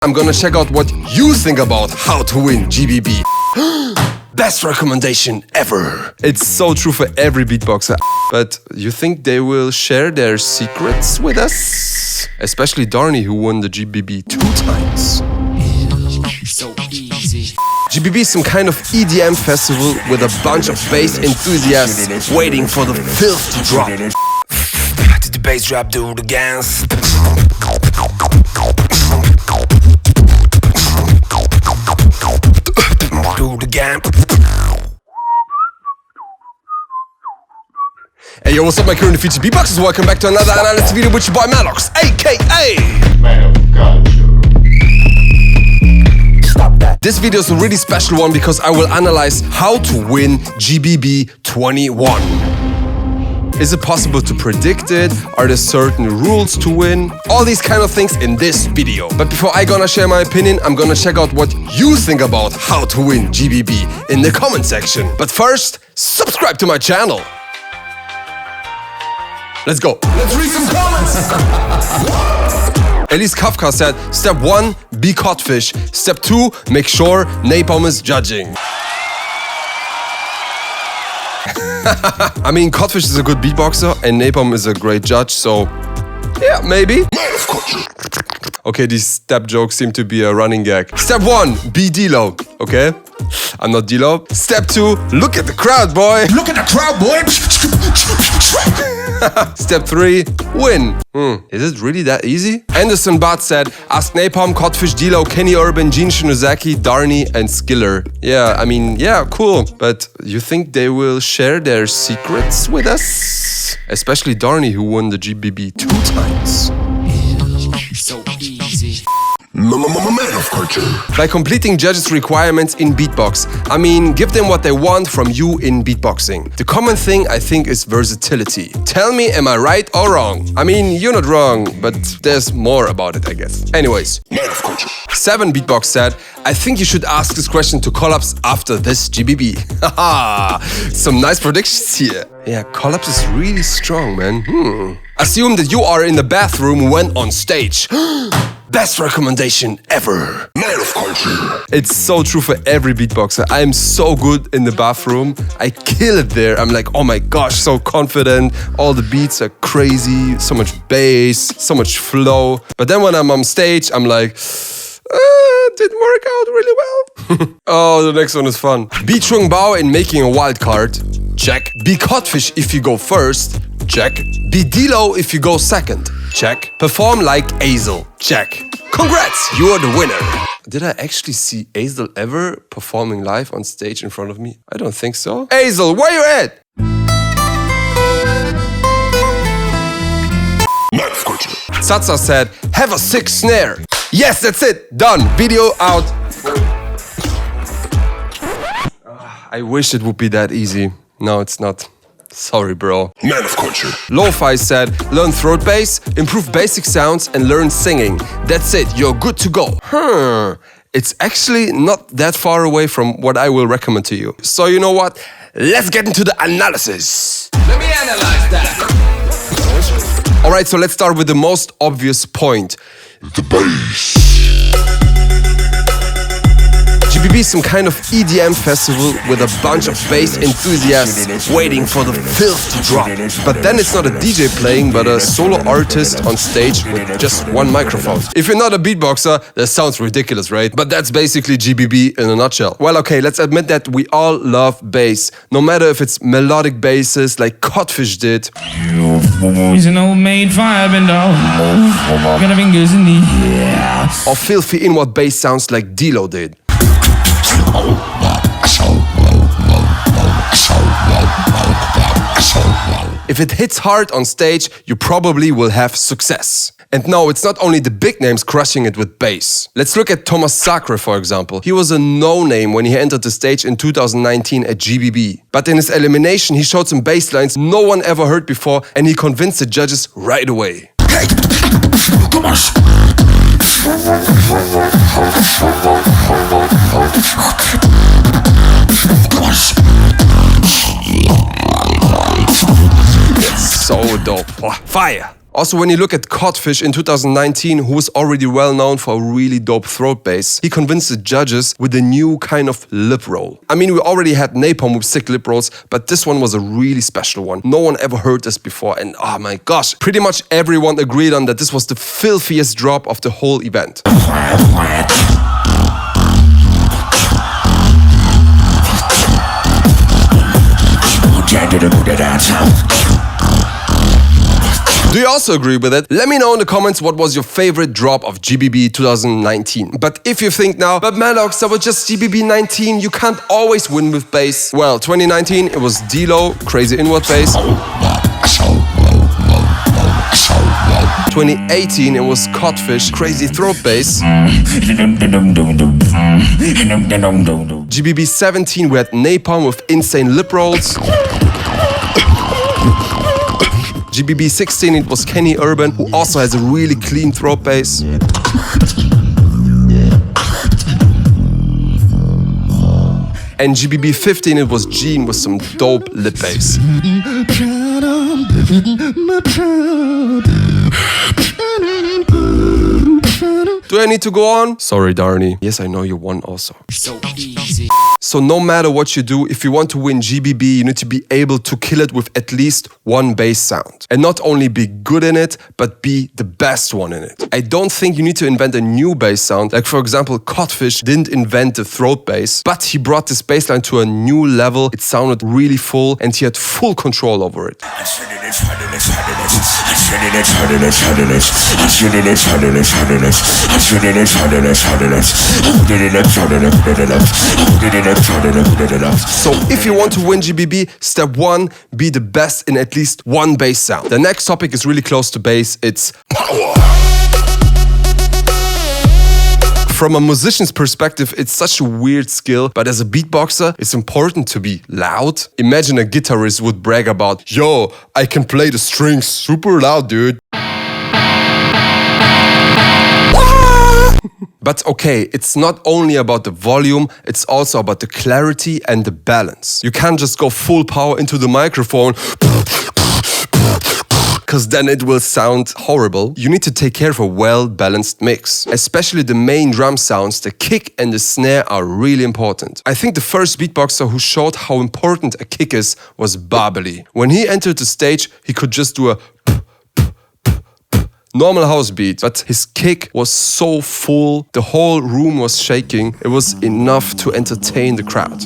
I'm gonna check out what you think about how to win GBB. Best recommendation ever. It's so true for every beatboxer. But you think they will share their secrets with us? Especially Darnie, who won the GBB 2 times. So easy. GBB is some kind of EDM festival with a bunch of bass enthusiasts waiting for the filth to drop. To the bass drop, do the dance. Do the game. Hey yo, what's up my current featured beatboxers? Welcome back to another analysis video with your boy Madox, aka Man of Culture. Stop that. This video is a really special one because I will analyze how to win GBB 21. Is it possible to predict it? Are there certain rules to win? All these kind of things in this video. But before I gonna share my opinion, I'm gonna check out what you think about how to win GBB in the comment section. But first, subscribe to my channel. Let's go. Let's read some comments. Elise Kafka said, Step 1, be Codfish. Step 2, make sure Napom is judging. I mean, Codfish is a good beatboxer and Napom is a great judge, so yeah, maybe. Okay, these step jokes seem to be a running gag. Step 1, be D-Lo, okay? I'm not D-Lo. Step 2, look at the crowd, boy. Look at the crowd, boy. Step 3, win. Is it really that easy? Anderson Bart said, ask Napom, Codfish, D-Lo, Kenny Urban, Gene Shinozaki, Darnie, and Skiller. Yeah, I mean, yeah, cool. But you think they will share their secrets with us? Especially Darnie, who won the GBB 2 times. So easy. Man of Culture. By completing judges' requirements in beatbox, I mean, give them what they want from you in beatboxing. The common thing, I think, is versatility. Tell me, am I right or wrong? I mean, you're not wrong, but there's more about it, I guess. Anyways. Man of Culture. 7 Beatbox said, I think you should ask this question to Collapse after this GBB. Haha, some nice predictions here. Yeah, Collapse is really strong, man. Assume that you are in the bathroom when on stage. Best recommendation ever. Man of Culture. It's so true for every beatboxer. I'm so good in the bathroom. I kill it there. I'm like, oh my gosh, so confident. All the beats are crazy. So much bass, so much flow. But then when I'm on stage, I'm like, didn't work out really well. Oh, the next one is fun. Be Chung Bao in making a wild card. Check. Be Codfish if you go first. Check. Be D-Lo if you go second. Check. Perform like Azel. Check. Congrats, you are the winner. Did I actually see Azel ever performing live on stage in front of me? I don't think so. Azel, where you at? Man of Culture. Satsa said, have a sick snare. Yes, that's it. Done. Video out. I wish it would be that easy. No, it's not. Sorry, bro. Man of Culture. Lo-Fi said, learn throat bass, improve basic sounds, and learn singing. That's it, you're good to go. It's actually not that far away from what I will recommend to you. So you know what? Let's get into the analysis. Let me analyze that. Alright, so let's start with the most obvious point. The bass. GBB is some kind of EDM festival with a bunch of bass enthusiasts waiting for the filth to drop. But then it's not a DJ playing, but a solo artist on stage with just one microphone. If you're not a beatboxer, that sounds ridiculous, right? But that's basically GBB in a nutshell. Well, okay, let's admit that we all love bass. No matter if it's melodic basses like Codfish did. He's an old maid firebender. Got fingers in the air. Or filthy inward bass sounds like D-Lo did. If it hits hard on stage, you probably will have success. And no, it's not only the big names crushing it with bass. Let's look at Thomas Sacre, for example. He was a no-name when he entered the stage in 2019 at GBB. But in his elimination, he showed some bass lines no one ever heard before, and he convinced the judges right away. Hey, Thomas. So dope. Oh, fire! Also, when you look at Codfish in 2019, who was already well known for a really dope throat bass, he convinced the judges with a new kind of lip roll. I mean, we already had Napom with sick lip rolls, but this one was a really special one. No one ever heard this before, and oh my gosh, pretty much everyone agreed on that this was the filthiest drop of the whole event. Do you also agree with it? Let me know in the comments what was your favorite drop of GBB 2019. But if you think now, but Madox, that was just GBB 19, you can't always win with bass. Well, 2019 it was D-Low, crazy inward bass. 2018 it was Codfish, crazy throat bass. GBB 17 we had Napom with insane lip rolls. GBB 16 it was Kenny Urban, who also has a really clean throat bass. And GBB 15 it was Gene with some dope lip bass. Do I need to go on? Sorry, Darnie. Yes, I know you won also. So easy. So no matter what you do, if you want to win GBB, you need to be able to kill it with at least one bass sound. And not only be good in it, but be the best one in it. I don't think you need to invent a new bass sound. Like for example, Codfish didn't invent the throat bass, but he brought this bass line to a new level. It sounded really full and he had full control over it. So if you want to win GBB, step 1, be the best in at least one bass sound. The next topic is really close to bass, it's power. From a musician's perspective, it's such a weird skill, but as a beatboxer, it's important to be loud. Imagine a guitarist would brag about, yo, I can play the strings super loud, dude. But okay, it's not only about the volume, it's also about the clarity and the balance. You can't just go full power into the microphone, because then it will sound horrible. You need to take care of a well-balanced mix. Especially the main drum sounds, the kick and the snare are really important. I think the first beatboxer who showed how important a kick is was Barbely. When he entered the stage, he could just do a normal house beat, but his kick was so full, the whole room was shaking. It was enough to entertain the crowd.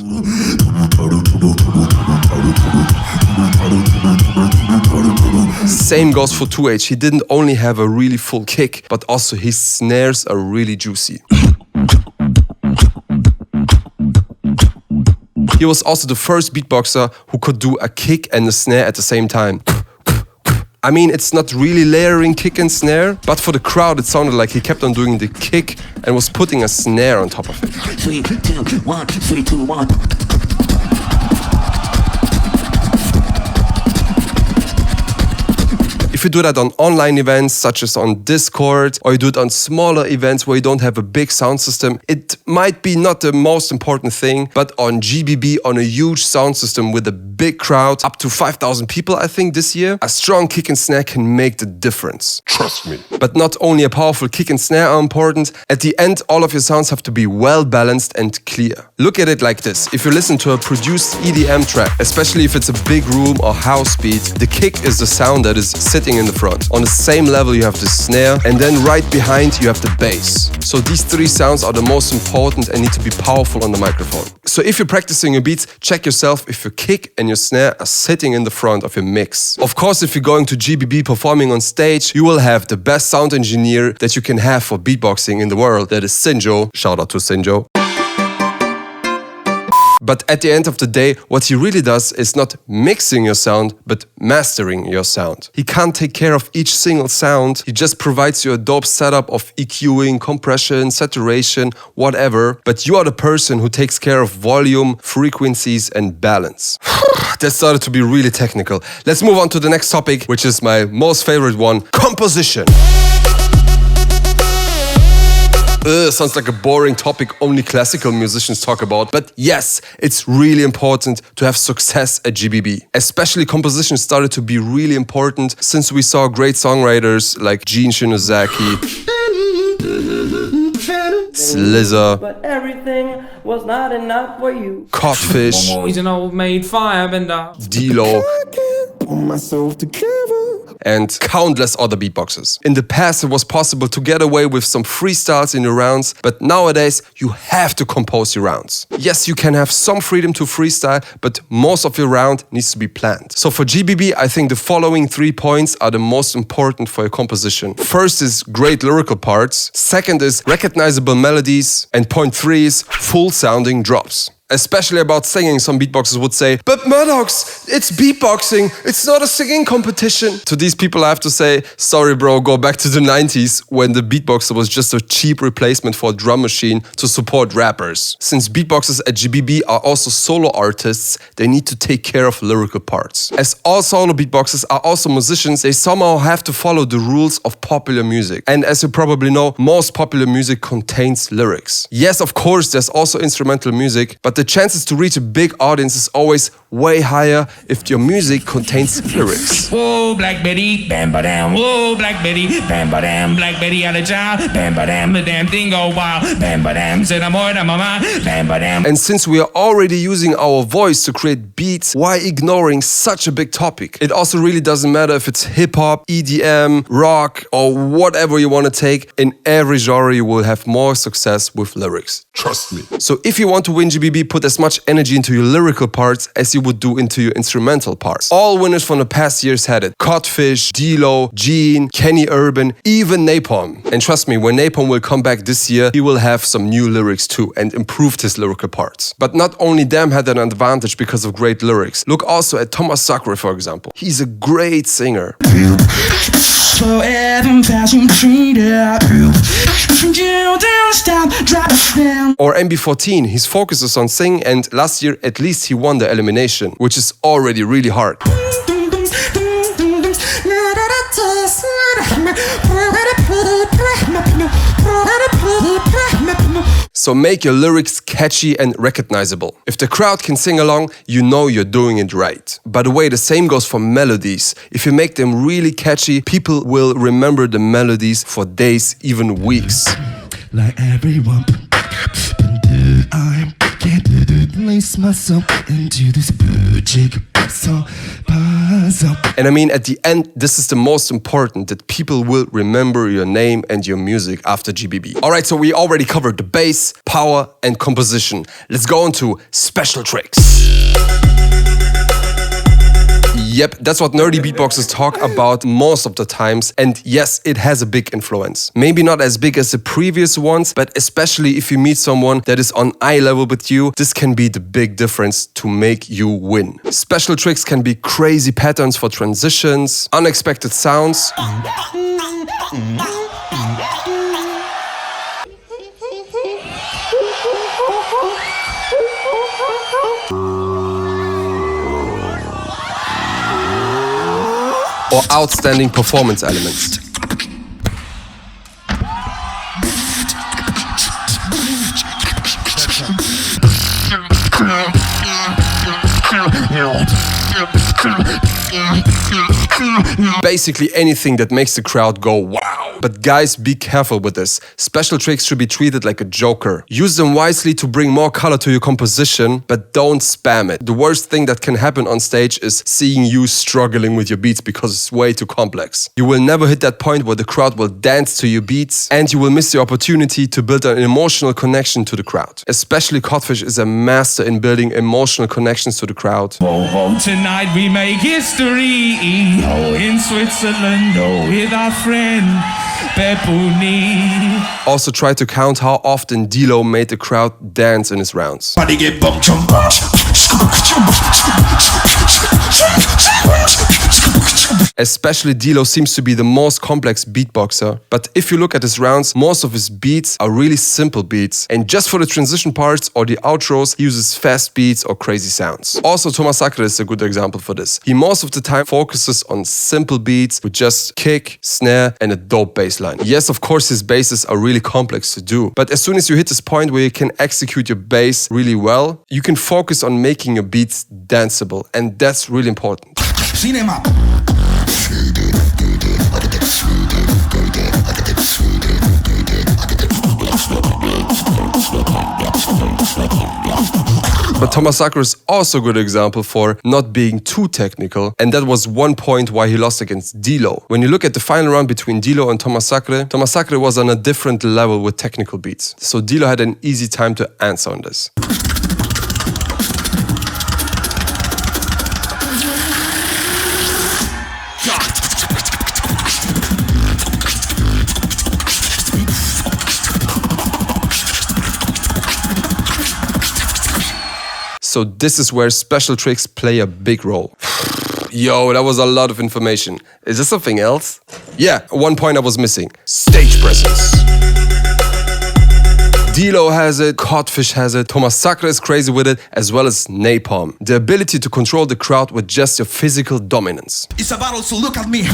Same goes for 2H. He didn't only have a really full kick, but also his snares are really juicy. He was also the first beatboxer who could do a kick and a snare at the same time. I mean, it's not really layering kick and snare, but for the crowd it sounded like he kept on doing the kick and was putting a snare on top of it. 3, 2, 1, 3, 2, 1. If you do that on online events such as on Discord, or you do it on smaller events where you don't have a big sound system, it might be not the most important thing, but on GBB, on a huge sound system with a big crowd, up to 5,000 people I think this year, a strong kick and snare can make the difference. Trust me. But not only a powerful kick and snare are important, at the end all of your sounds have to be well balanced and clear. Look at it like this. If you listen to a produced EDM track, especially if it's a big room or house beat, the kick is the sound that is sitting in the front. On the same level you have the snare, and then right behind you have the bass. So these three sounds are the most important and need to be powerful on the microphone. So if you're practicing your beats, check yourself if your kick and your snare are sitting in the front of your mix. Of course, if you're going to GBB performing on stage, you will have the best sound engineer that you can have for beatboxing in the world. That is Sinjo. Shout out to Sinjo. But at the end of the day, what he really does is not mixing your sound, but mastering your sound. He can't take care of each single sound. He just provides you a dope setup of EQing, compression, saturation, whatever. But you are the person who takes care of volume, frequencies, and balance. That started to be really technical. Let's move on to the next topic, which is my most favorite one, composition. Sounds like a boring topic only classical musicians talk about. But yes, it's really important to have success at GBB. Especially composition started to be really important since we saw great songwriters like Gene Shinozaki, Slizzer, but everything was not enough for you. Codfish, He's an old maid firebender. D-Lo, and countless other beatboxers. In the past, it was possible to get away with some freestyles in your rounds, but nowadays you have to compose your rounds. Yes, you can have some freedom to freestyle, but most of your round needs to be planned. So for GBB, I think the following 3 points are the most important for your composition. First is great lyrical parts. Second is recognizable melodies. And point 3 is full sounding drops. Especially about singing, some beatboxers would say, but Madox, it's beatboxing, it's not a singing competition. To these people I have to say, sorry bro, go back to the 90s when the beatboxer was just a cheap replacement for a drum machine to support rappers. Since beatboxers at GBB are also solo artists, they need to take care of lyrical parts. As all solo beatboxers are also musicians, they somehow have to follow the rules of popular music. And as you probably know, most popular music contains lyrics. Yes, of course, there's also instrumental music, but the chances to reach a big audience is always way higher if your music contains lyrics. Whoa, Black Betty, bam ba dam. Whoa, Black Betty, bam ba dam. Black Betty had a child, bam ba dam. The damn thing go wild, bam ba dam. Said I'm more than my mind, bam ba dam. And since we are already using our voice to create beats, why ignoring such a big topic? It also really doesn't matter if it's hip hop, EDM, rock, or whatever you want to take. In every genre, you will have more success with lyrics. Trust me. So if you want to win GBB, put as much energy into your lyrical parts as you would do into your instrumental parts. All winners from the past years had it. Codfish, D-Lo, Gene, Kenny Urban, even Napom. And trust me, when Napom will come back this year, he will have some new lyrics too and improved his lyrical parts. But not only them had an advantage because of great lyrics. Look also at Thomas Sacre, for example. He's a great singer. Or MB14, his focus is on singing, and last year at least he won the elimination, which is already really hard. So make your lyrics catchy and recognizable. If the crowd can sing along, you know you're doing it right. By the way, the same goes for melodies. If you make them really catchy, people will remember the melodies for days, even weeks. Like everyone, I can't place myself into this jigsaw puzzle. And I mean, at the end, this is the most important, that people will remember your name and your music after GBB. Alright, so we already covered the bass, power, and composition. Let's go on to special tricks. Yep, that's what nerdy beatboxers talk about most of the times, and yes, it has a big influence. Maybe not as big as the previous ones, but especially if you meet someone that is on eye level with you, this can be the big difference to make you win. Special tricks can be crazy patterns for transitions, unexpected sounds, or outstanding performance elements. Basically anything that makes the crowd go wow. But guys, be careful with this. Special tricks should be treated like a joker. Use them wisely to bring more color to your composition, but don't spam it. The worst thing that can happen on stage is seeing you struggling with your beats because it's way too complex. You will never hit that point where the crowd will dance to your beats, and you will miss the opportunity to build an emotional connection to the crowd. Especially Codfish is a master in building emotional connections to the crowd. Oh, oh, tonight we make history. Oh, in Switzerland, oh, with our friend Pepuni. Also try to count how often D-Lo made the crowd dance in his rounds. Body get bumped, Especially Dilo seems to be the most complex beatboxer, but if you look at his rounds, most of his beats are really simple beats, and just for the transition parts or the outros, he uses fast beats or crazy sounds. Also, Thomas Sacre is a good example for this. He most of the time focuses on simple beats with just kick, snare, and a dope bass line. Yes, of course, his basses are really complex to do, but as soon as you hit this point where you can execute your bass really well, you can focus on making your beats danceable, and that's really important. Cinema. But Thomas Sacre is also a good example for not being too technical, and that was one point why he lost against Dilo. When you look at the final round between Dilo and Thomas Sacre was on a different level with technical beats. So Dilo had an easy time to answer on this. So this is where special tricks play a big role. Yo, that was a lot of information. Is there something else? Yeah, one point I was missing. Stage presence. Dilo has it, Codfish has it, Thomas Sacre is crazy with it, as well as Napom. The ability to control the crowd with just your physical dominance. It's a battle, so look at me.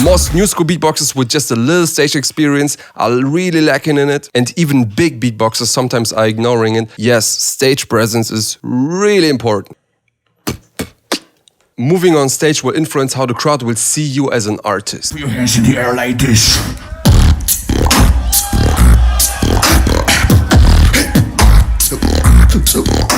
Most new school beatboxers with just a little stage experience are really lacking in it, and even big beatboxers sometimes are ignoring it. Yes, stage presence is really important. Moving on stage will influence how the crowd will see you as an artist. Put your hands in the air like this.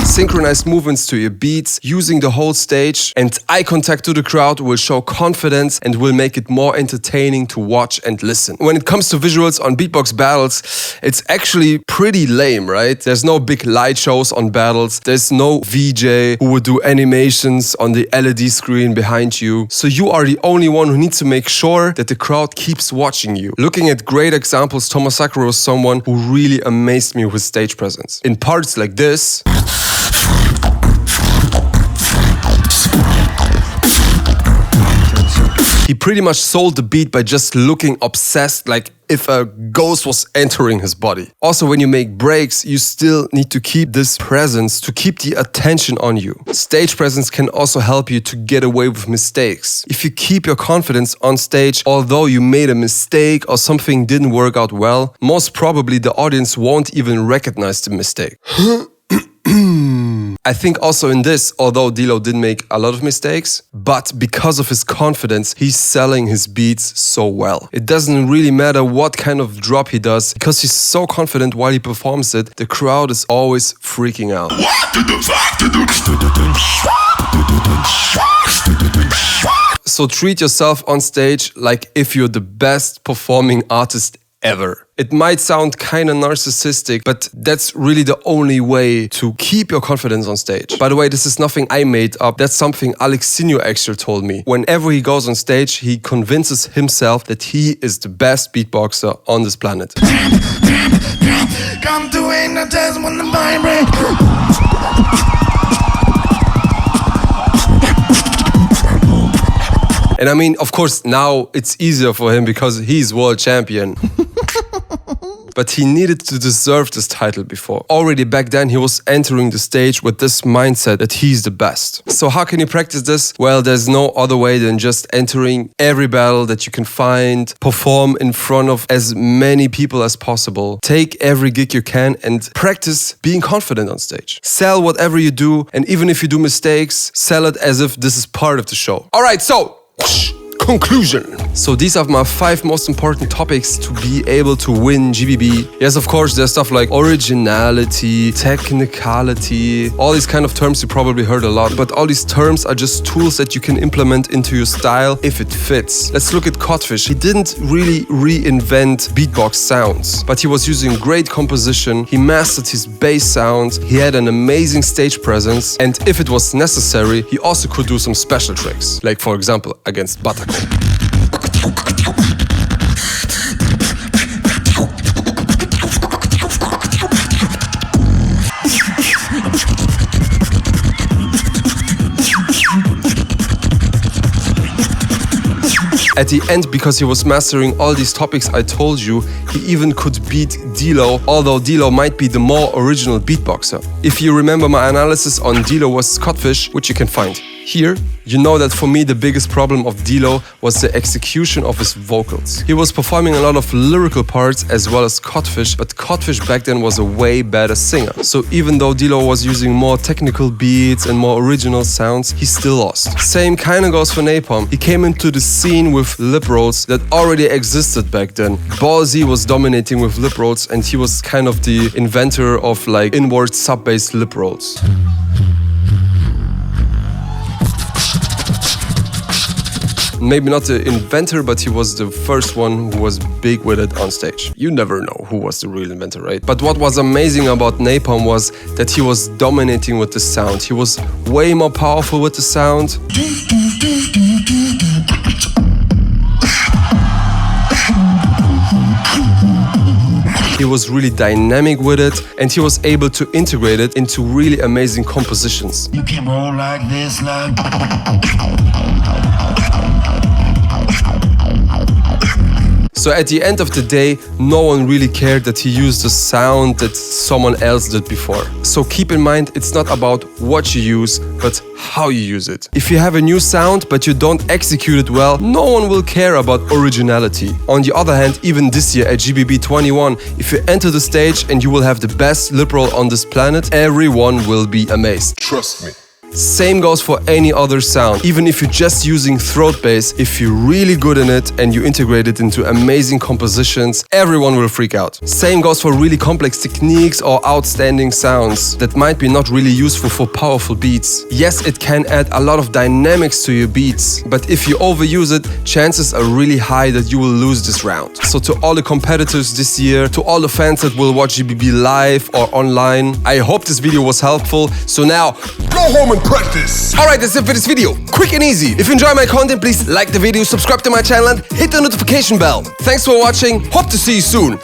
Synchronized movements to your beats, using the whole stage, and eye contact to the crowd will show confidence and will make it more entertaining to watch and listen. When it comes to visuals on beatbox battles, it's actually pretty lame, right? There's no big light shows on battles. There's no VJ who would do animations on the LED screen behind you. So you are the only one who needs to make sure that the crowd keeps watching you. Looking at great examples, Thomas Sacre was someone who really amazed me with stage presence. In parts like this, he pretty much sold the beat by just looking obsessed, like if a ghost was entering his body. Also, when you make breaks, you still need to keep this presence, to keep the attention on you. Stage presence can also help you to get away with mistakes. If you keep your confidence on stage, although you made a mistake or something didn't work out well, most probably the audience won't even recognize the mistake. I think also in this, although Dilo didn't make a lot of mistakes, but because of his confidence, he's selling his beats so well. It doesn't really matter what kind of drop he does, because he's so confident while he performs it, the crowd is always freaking out. So treat yourself on stage like if you're the best performing artist ever. It might sound kind of narcissistic, but that's really the only way to keep your confidence on stage. By the way, this is nothing I made up. That's something Alexinho actually told me. Whenever he goes on stage, he convinces himself that he is the best beatboxer on this planet. Come to hypnotize when the vibrate. And I mean, of course, now it's easier for him because he's world champion. But he needed to deserve this title before. Already back then, he was entering the stage with this mindset that he's the best. So how can you practice this? Well, there's no other way than just entering every battle that you can find, perform in front of as many people as possible, take every gig you can, and practice being confident on stage. Sell whatever you do, and even if you do mistakes, sell it as if this is part of the show. All right, so conclusion. So these are my 5 most important topics to be able to win GBB. Yes, of course, there's stuff like originality, technicality, all these kind of terms you probably heard a lot, but all these terms are just tools that you can implement into your style if it fits. Let's look at Codfish. He didn't really reinvent beatbox sounds, but he was using great composition, he mastered his bass sounds, he had an amazing stage presence, and if it was necessary, he also could do some special tricks, like for example against Madox. At the end, because he was mastering all these topics I told you, he even could beat D-Lo, although D-Lo might be the more original beatboxer. If you remember my analysis on D-Lo vs Codfish, which you can find here, you know that for me the biggest problem of D-Lo was the execution of his vocals. He was performing a lot of lyrical parts as well as Codfish, but Codfish back then was a way better singer. So even though D-Lo was using more technical beats and more original sounds, he still lost. Same kinda goes for Napom. He came into the scene with lip rolls that already existed back then. Ball Z was dominating with lip rolls, and he was kind of the inventor of like inward sub-bass lip rolls. Maybe not the inventor, but he was the first one who was big with it on stage. You never know who was the real inventor, right? But what was amazing about Napom was that he was dominating with the sound. He was way more powerful with the sound. He was really dynamic with it, and he was able to integrate it into really amazing compositions. You can roll like this, like. So at the end of the day, no one really cared that he used a sound that someone else did before. So keep in mind, it's not about what you use, but how you use it. If you have a new sound, but you don't execute it well, no one will care about originality. On the other hand, even this year at GBB 21, if you enter the stage and you will have the best lip roll on this planet, everyone will be amazed. Trust me. Same goes for any other sound. Even if you're just using throat bass, if you're really good in it and you integrate it into amazing compositions, everyone will freak out. Same goes for really complex techniques or outstanding sounds that might be not really useful for powerful beats. Yes, it can add a lot of dynamics to your beats, but if you overuse it, chances are really high that you will lose this round. So to all the competitors this year, to all the fans that will watch GBB live or online, I hope this video was helpful. So now, Go home and practice. alright, that's it for this video. Quick and easy. If you enjoy my content, please like the video, subscribe to my channel and hit the notification bell. Thanks for watching. Hope to see you soon.